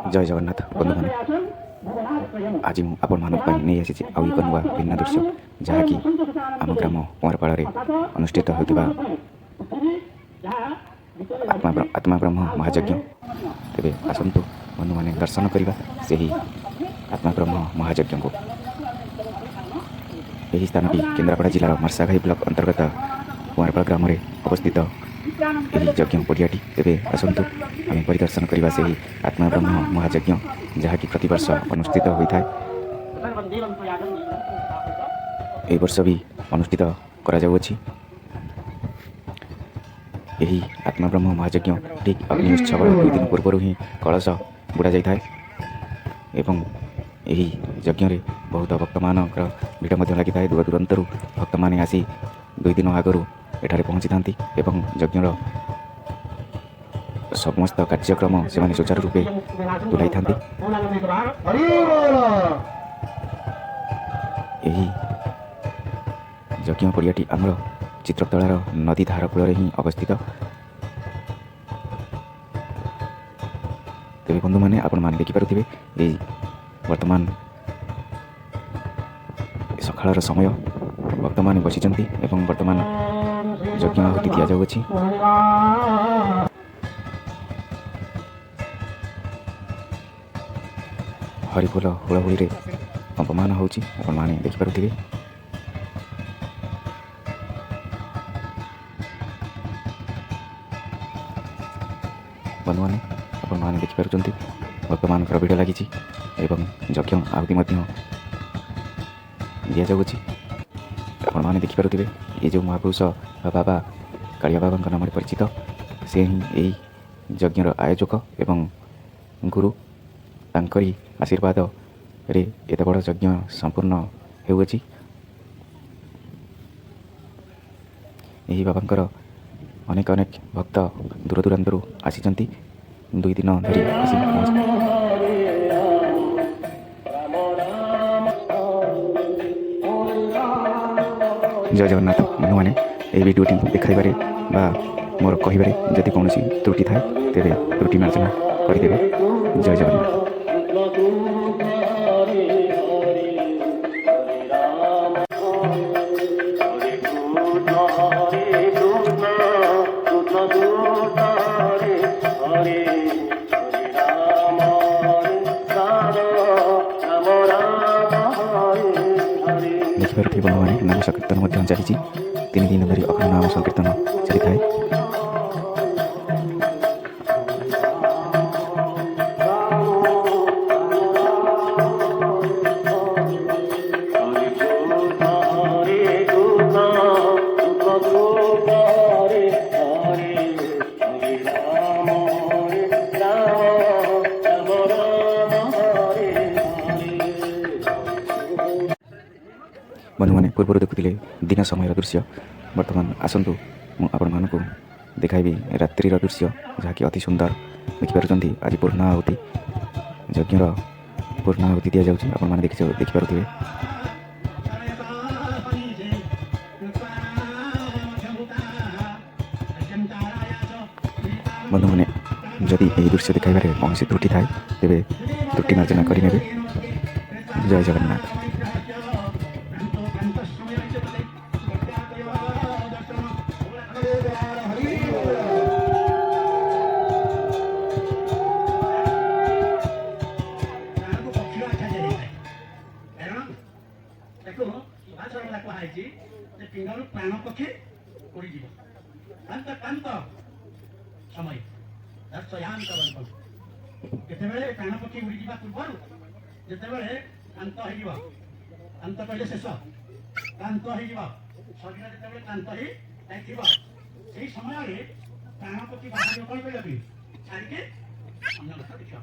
जय जगन्नाथ बंधु मैंने आज नहीं आसी आउ एक नुआ भिन्न दृश्य जहाँकि आम ग्राम कुआरपाड़ अनुष्ठित होता आत्मा ब्रह्म महायज्ञ तेरे आसतु बंधु मैंने दर्शन करवा से ही आत्मा ब्रह्म महायज्ञ को यही स्थान भी केन्द्रापड़ा जिलार मर्साघाई ब्लॉक अंतर्गत कुआरपाड़ ग्राम में अवस्थित यही यज्ञ पड़ियाटी तेरे आसतु आम परिदर्शन करवा से ही आत्मा ब्रह्म महायज्ञ जहाँकि प्रतिवर्ष अनुष्ठित होता है ए वर्ष भी अनुष्ठित करा जाउछि। यही आत्मा ब्रह्म महायज्ञ ठीक अग्नि उत्सव 2 दिन पूर्व ही कलश बुड़ा जाए एवं यही यज्ञ रे बहुत भक्त मान भिड़ लगी था। दूर दूरांतर भक्त मैंने आसी 2 दिन आगु एठारे पहुँची था एवं यज्ञर समस्त कार्यक्रम से सुचारू रूपे तुलाई था। यही यज्ञ पड़ियाटी आमर चित्रतलार नदी धार कूल ही अवस्थित। तेरे बंधु मैंने आपण मैंने देखिपे ये वर्तमान सकाळ समय भक्त मैंने बसी एवं वर्तमान यज्ञ आहुति दि जाउछि। हरिफुल हुड़हुड़ी कंपमान होची आपण माने देखिपे। बंधु मैंने आपण माने देखिपे भक्त मान भिड़ लगी एवं यज्ञ आहुति दि जाउछि। आपण माने देखिपे ये जो महापुरुष बाबा कालिया बाबा नाम परिचित से ही यही यज्ञर आयोजक एवं गुरु तांकरी आशीर्वाद रे एत बड़ यज्ञ संपूर्ण होउछि। यही बाबांकर अनेक अनेक भक्त दूर दूरांतर आसी 2 दिन धरी आसी जय जगन्नाथ बंधु मैंने यही भिडियोटी देखाइबारे बा मोर कहिबारे जदि कौन त्रुटि थाए तेरे त्रुटि मार्जना करदेवे। जय जगन्नाथ। देखिपे बंधु मैंने नाम संकीर्तन चली 3 दिन धरी अखंड नाम संकीर्तन चली था। बंधु मैंने पूर्व देखुले दिन समय दृश्य वर्तमान आसतु मुझे देखाइबी रात्रिर दृश्य जहाँकि अति सुंदर देखिपे। आज पूर्णाहुति यज्ञर पूर्णाहुति दि जाउछि आपण माने देखिपे। बंधु मैंने जदि यही दृश्य देखाइबारे कौन त्रुटि थाए तेरे त्रुटि मार्जना करें। जय जगन्नाथ। पिंडर प्राण पक्षी उड़ी समय जिते प्राण पक्षी उड़ी जा पूर्व जिते कांत कांत कहले शेष कांत शरीर जिते कांत हो समय प्राण पक्षी बाहर कौन कह छाड़िके अन्य देखा